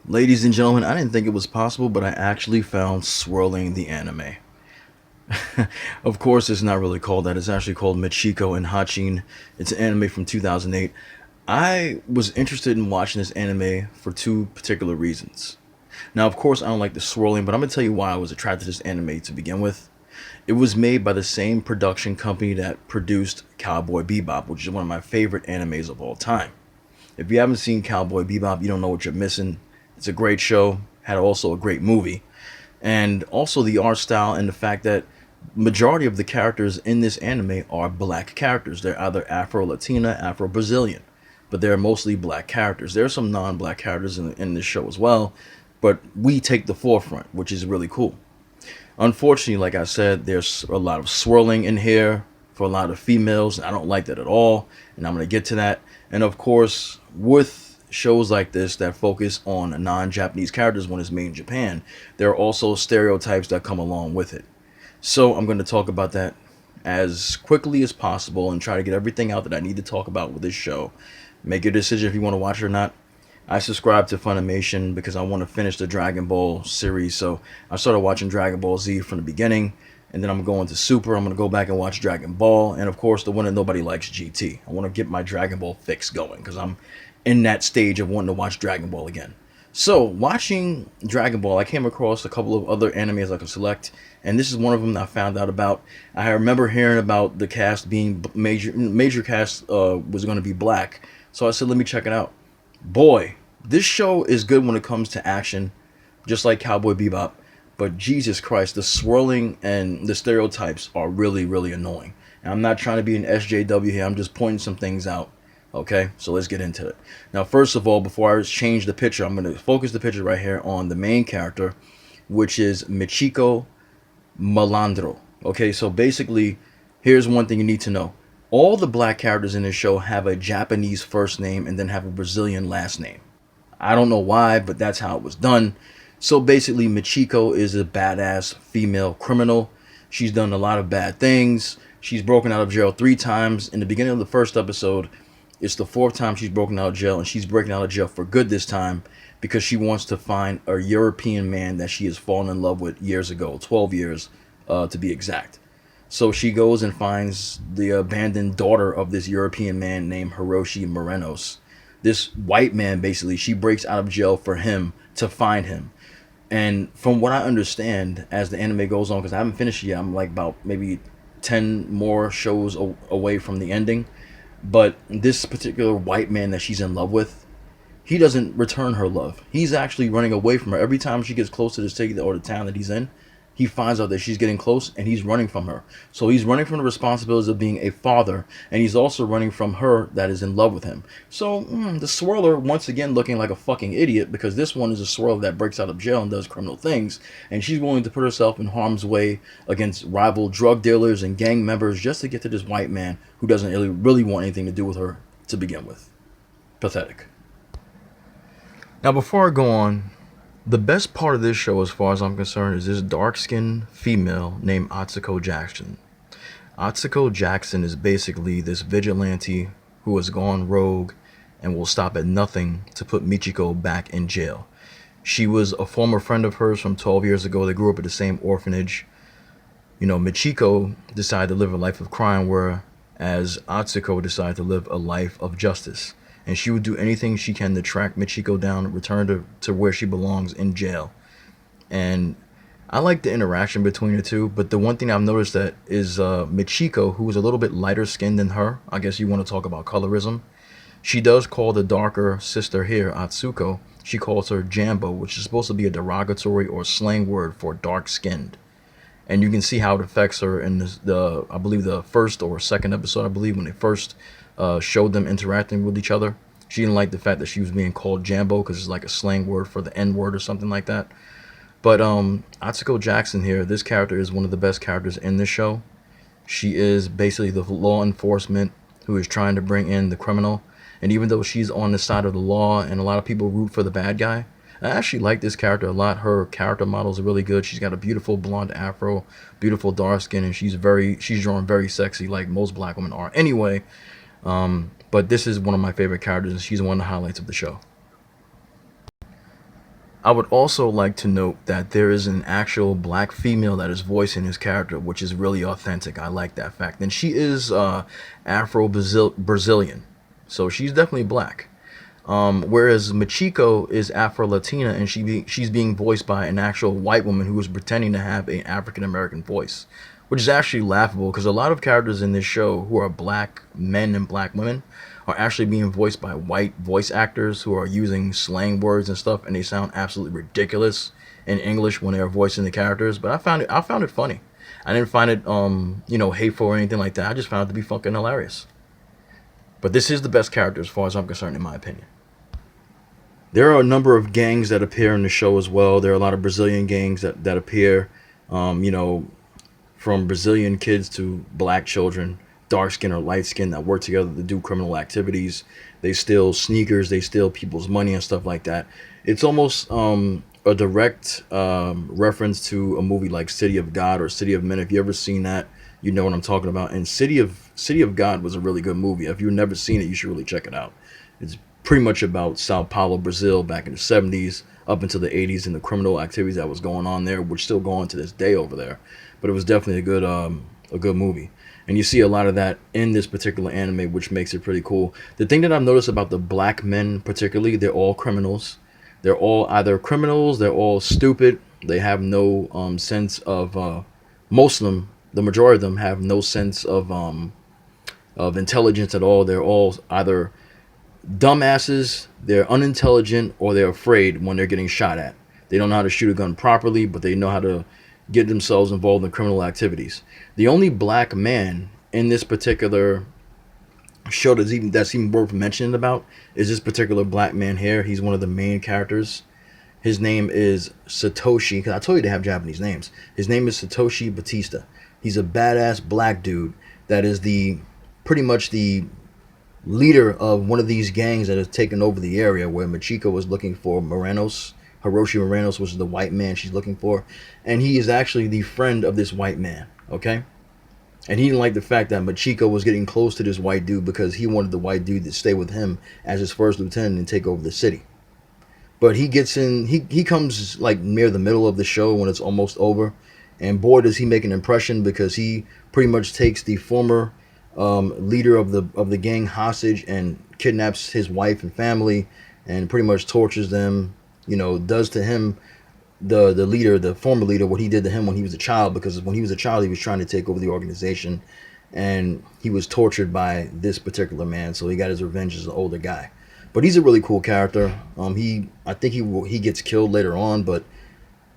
Ladies and gentlemen, I didn't think it was possible, but I actually found Swirling the anime. Of course, it's not really called that. It's actually called Michiko and Hachin. It's an anime from 2008. I was interested in watching this anime for two particular reasons. Now, of course, I don't like the swirling, but I'm going to tell you why I was attracted to this anime to begin with. It was made by the same production company that produced Cowboy Bebop, which is one of my favorite animes of all time. If you haven't seen Cowboy Bebop, you don't know what you're missing. It's a great show, had also a great movie. And also the art style and the fact that majority of the characters in this anime are black characters. They're either Afro-Latina, Afro-Brazilian, but they're mostly black characters. There are some non-black characters in this show as well, but we take the forefront, which is really cool. Unfortunately, like I said, there's a lot of swirling in here for a lot of females. I don't like that at all, and I'm going to get to that. And of course, with shows like this that focus on non-Japanese characters when it's made in Japan, there are also stereotypes that come along with it. So I'm going to talk about that as quickly as possible and try to get everything out that I need to talk about with this show. Make your decision if you want to watch it or not. I subscribe to Funimation because I want to finish the Dragon Ball series. So I started watching Dragon Ball Z from the beginning, and then I'm going to Super. I'm going to go back and watch Dragon Ball, and of course the one that nobody likes, GT. I want to get my Dragon Ball fix going because I'm in that stage of wanting to watch Dragon Ball again. So watching Dragon Ball, I came across a couple of other animes I could select, and this is one of them that I found out about. I remember hearing about the cast being major cast was going to be black, so I said let me check it out. Boy, this show is good when it comes to action, just like Cowboy Bebop. But Jesus Christ, the swirling and the stereotypes are really, really annoying. And I'm not trying to be an SJW here. I'm just pointing some things out. Okay, so let's get into it. Now, first of all, before I change the picture, I'm going to focus the picture right here on the main character, which is Michiko Malandro. Okay, so basically, here's one thing you need to know. All the black characters in this show have a Japanese first name and then have a Brazilian last name. I don't know why, but that's how it was done. So basically, Michiko is a badass female criminal. She's done a lot of bad things. She's broken out of jail 3 times. In the beginning of the first episode, it's the 4th time she's broken out of jail, and she's breaking out of jail for good this time because she wants to find a European man that she has fallen in love with years ago, 12 years to be exact. So she goes and finds the abandoned daughter of this European man named Hiroshi Morenos. This white man, basically, she breaks out of jail for him to find him. And from what I understand, as the anime goes on, because I haven't finished it yet, I'm like about maybe 10 more shows away from the ending. But this particular white man that she's in love with, he doesn't return her love. He's actually running away from her. Every time she gets close to the city or the town that he's in, he finds out that she's getting close and he's running from her. So he's running from the responsibilities of being a father, and he's also running from her that is in love with him. So the swirler, once again, looking like a fucking idiot because this one is a swirler that breaks out of jail and does criminal things, and she's willing to put herself in harm's way against rival drug dealers and gang members just to get to this white man who doesn't really want anything to do with her to begin with. Pathetic. Now, before I go on, the best part of this show, as far as I'm concerned, is this dark-skinned female named Atsuko Jackson. Atsuko Jackson is basically this vigilante who has gone rogue and will stop at nothing to put Michiko back in jail. She was a former friend of hers from 12 years ago. They grew up at the same orphanage. You know, Michiko decided to live a life of crime, whereas Atsuko decided to live a life of justice. And she would do anything she can to track Michiko down and return to where she belongs in jail. And I like the interaction between the two, but the one thing I've noticed that is Michiko, who is a little bit lighter skinned than her, I guess you want to talk about colorism, she does call the darker sister here, Atsuko, she calls her Jambo, which is supposed to be a derogatory or slang word for dark skinned. And you can see how it affects her in the I believe the first or second episode, I believe, when they first showed them interacting with each other. She didn't like the fact that she was being called Jambo because it's like a slang word for the N word or something like that. But Atsuko Jackson here, this character is one of the best characters in this show. She is basically the law enforcement who is trying to bring in the criminal. And even though she's on the side of the law and a lot of people root for the bad guy, I actually like this character a lot. Her character models are really good. She's got a beautiful blonde afro, beautiful dark skin, and she's drawn very sexy like most black women are. Anyway, but this is one of my favorite characters, and she's one of the highlights of the show. I would also like to note that there is an actual black female that is voicing his character, which is really authentic. I like that fact. And she is Afro Brazilian, so she's definitely black. Whereas Machiko is Afro Latina, and she's being voiced by an actual white woman who is pretending to have an African American voice, which is actually laughable because a lot of characters in this show who are black men and black women are actually being voiced by white voice actors who are using slang words and stuff, and they sound absolutely ridiculous in English when they are voicing the characters. But I found it funny. I didn't find it hateful or anything like that. I just found it to be fucking hilarious. But this is the best character as far as I'm concerned, in my opinion. There are a number of gangs that appear in the show as well. There are a lot of Brazilian gangs that appear, um, you know, from Brazilian kids to black children, dark skin or light skin, that work together to do criminal activities. They steal sneakers, they steal people's money and stuff like that. It's almost a direct reference to a movie like City of God or City of Men. If you ever seen that, you know what I'm talking about. And City of God was a really good movie. If you've never seen it, you should really check it out. It's pretty much about Sao Paulo, Brazil, back in the 70s up into the 80s, and the criminal activities that was going on there, which still go on to this day over there. But it was definitely a good movie. And you see a lot of that in this particular anime, which makes it pretty cool. The thing that I've noticed about the black men particularly, they're all criminals. They're all either criminals, they're all stupid. They have no sense of most of them, the majority of them have no sense of intelligence at all. They're all either dumbasses, they're unintelligent, or they're afraid when they're getting shot at. They don't know how to shoot a gun properly, but they know how to get themselves involved in criminal activities. The only black man in this particular show that's even worth mentioning about is this particular black man here. He's one of the main characters. His name is Satoshi, because I told you they have Japanese names. His name is Satoshi Batista. He's a badass black dude that is pretty much the leader of one of these gangs that has taken over the area, where Machiko was looking for Hiroshi Moranos, which is the white man she's looking for. And he is actually the friend of this white man, okay? And he didn't like the fact that Machiko was getting close to this white dude because he wanted the white dude to stay with him as his first lieutenant and take over the city. But he comes like near the middle of the show when it's almost over. And boy, does he make an impression, because he pretty much takes the former leader of the gang hostage and kidnaps his wife and family and pretty much tortures them. Does to him, the former leader, what he did to him when he was a child, because when he was a child he was trying to take over the organization, and he was tortured by this particular man, so he got his revenge as an older guy. But he's a really cool character. I think he gets killed later on, but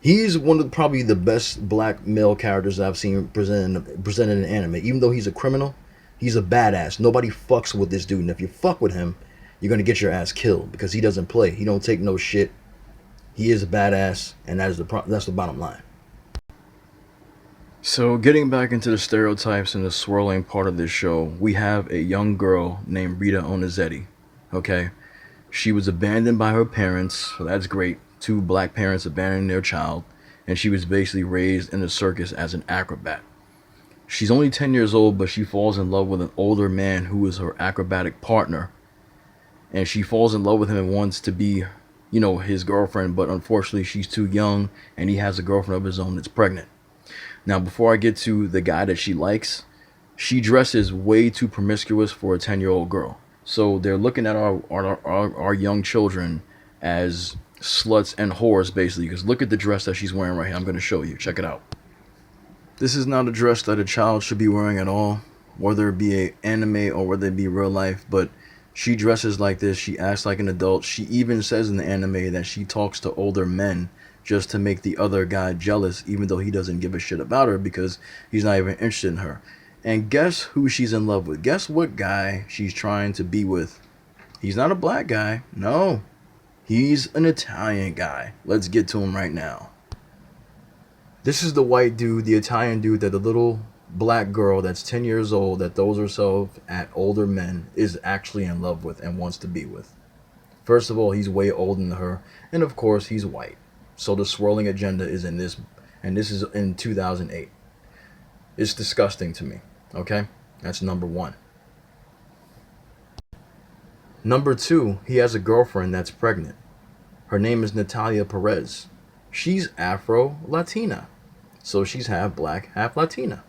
he's one of probably the best black male characters I've seen presented in anime. Even though he's a criminal, he's a badass. Nobody fucks with this dude, and if you fuck with him, you're gonna get your ass killed, because he doesn't play. He don't take no shit. He is a badass, and that's the bottom line. So getting back into the stereotypes and the swirling part of this show, we have a young girl named Rita Onizetti. Okay, she was abandoned by her parents, so that's great. Two black parents abandoning their child, and she was basically raised in a circus as an acrobat. She's only 10 years old, but she falls in love with an older man who is her acrobatic partner, and she falls in love with him and wants to be, his girlfriend, but unfortunately she's too young, and he has a girlfriend of his own that's pregnant. Now, before I get to the guy that she likes, she dresses way too promiscuous for a 10-year-old girl. So they're looking at our young children as sluts and whores, basically, because look at the dress that she's wearing right here. I'm going to show you. Check it out. This is not a dress that a child should be wearing at all, whether it be an anime or whether it be real life, but she dresses like this. She acts like an adult. She even says in the anime that she talks to older men just to make the other guy jealous, even though he doesn't give a shit about her because he's not even interested in her. And guess who she's in love with? Guess what guy she's trying to be with? He's not a black guy. No. He's an Italian guy. Let's get to him right now. This is the white dude, the Italian dude that the little black girl that's 10 years old that throws herself at older men is actually in love with and wants to be with. First of all, he's way older than her, and of course he's white. So the swirling agenda is in this, and this is in 2008. It's disgusting to me, okay? That's number one. Number two, he has a girlfriend that's pregnant. Her name is Natalia Perez. She's Afro-Latina. So she's half black, half Latina.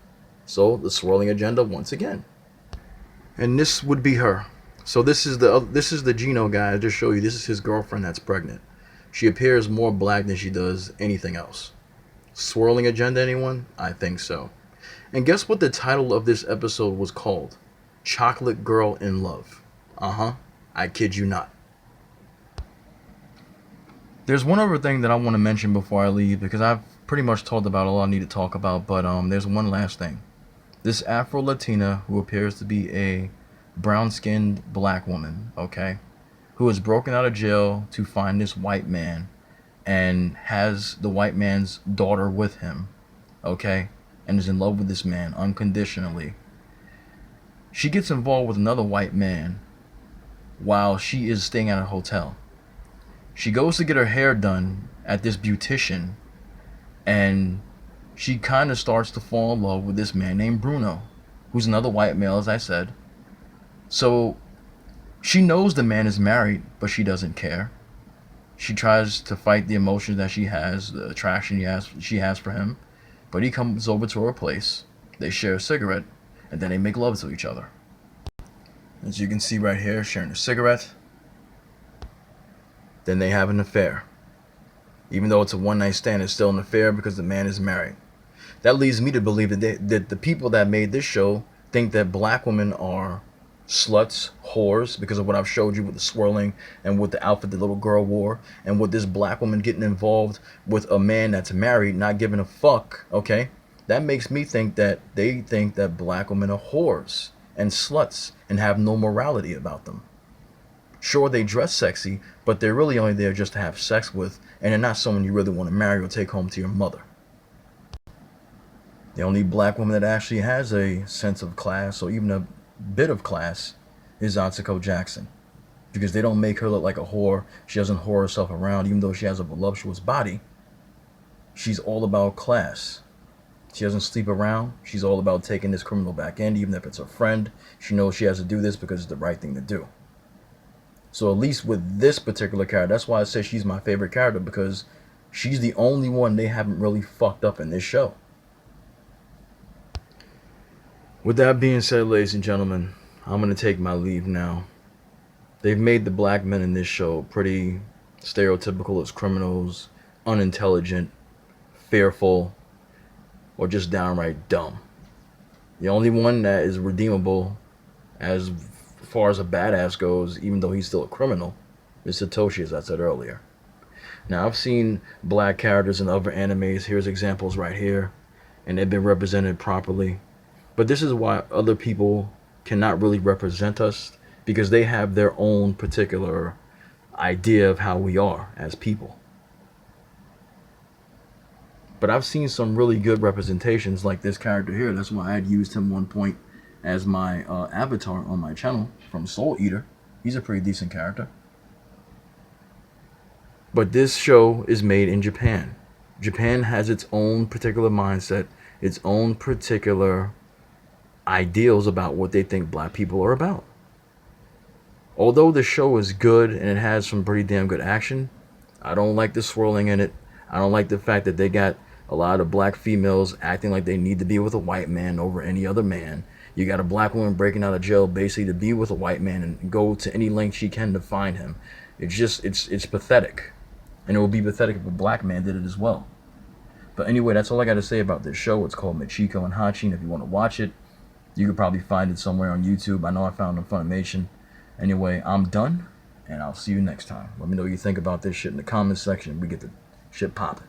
So the swirling agenda once again. And this would be her. So this is the Gino guy. I just show you. This is his girlfriend that's pregnant. She appears more black than she does anything else. Swirling agenda, anyone? I think so. And guess what the title of this episode was called? Chocolate Girl in Love. I kid you not. There's one other thing that I want to mention before I leave, because I've pretty much talked about all I need to talk about, but there's one last thing. This Afro-Latina, who appears to be a brown-skinned black woman, okay, who has broken out of jail to find this white man and has the white man's daughter with him, okay, and is in love with this man unconditionally. She gets involved with another white man while she is staying at a hotel. She goes to get her hair done at this beautician, and she kind of starts to fall in love with this man named Bruno, who's another white male, as I said. So she knows the man is married, but she doesn't care. She tries to fight the emotions that she has, the attraction she has for him, but he comes over to her place. They share a cigarette, and then they make love to each other. As you can see right here, sharing a cigarette. Then they have an affair. Even though it's a one-night stand, it's still an affair because the man is married. That leads me to believe that the people that made this show think that black women are sluts, whores, because of what I've showed you with the swirling and with the outfit the little girl wore, and with this black woman getting involved with a man that's married, not giving a fuck, okay? That makes me think that they think that black women are whores and sluts and have no morality about them. Sure, they dress sexy, but they're really only there just to have sex with, and they're not someone you really want to marry or take home to your mother. The only black woman that actually has a sense of class, or even a bit of class, is Atsuko Jackson. Because they don't make her look like a whore. She doesn't whore herself around, even though she has a voluptuous body. She's all about class. She doesn't sleep around. She's all about taking this criminal back in, even if it's her friend. She knows she has to do this because it's the right thing to do. So at least with this particular character, that's why I say she's my favorite character, because she's the only one they haven't really fucked up in this show. With that being said, ladies and gentlemen, I'm going to take my leave now. They've made the black men in this show pretty stereotypical as criminals, unintelligent, fearful, or just downright dumb. The only one that is redeemable as far as a badass goes, even though he's still a criminal, is Satoshi, as I said earlier. Now, I've seen black characters in other animes. Here's examples right here, and they've been represented properly. But this is why other people cannot really represent us, because they have their own particular idea of how we are as people. But I've seen some really good representations like this character here. That's why I had used him one point as my avatar on my channel from Soul Eater. He's a pretty decent character. But this show is made in Japan. Japan has its own particular mindset, its own particular ideals about what they think black people are about. Although the show is good and it has some pretty damn good action, I don't like the swirling in it. I don't like the fact that they got a lot of black females acting like they need to be with a white man over any other man. You got a black woman breaking out of jail basically to be with a white man and go to any length she can to find him. It's just, it's pathetic. And it would be pathetic if a black man did it as well. But anyway, that's all I got to say about this show. It's called Michiko and Hachi, and if you want to watch it, you could probably find it somewhere on YouTube. I know I found it on Funimation. Anyway, I'm done, and I'll see you next time. Let me know what you think about this shit in the comments section. We get the shit popping.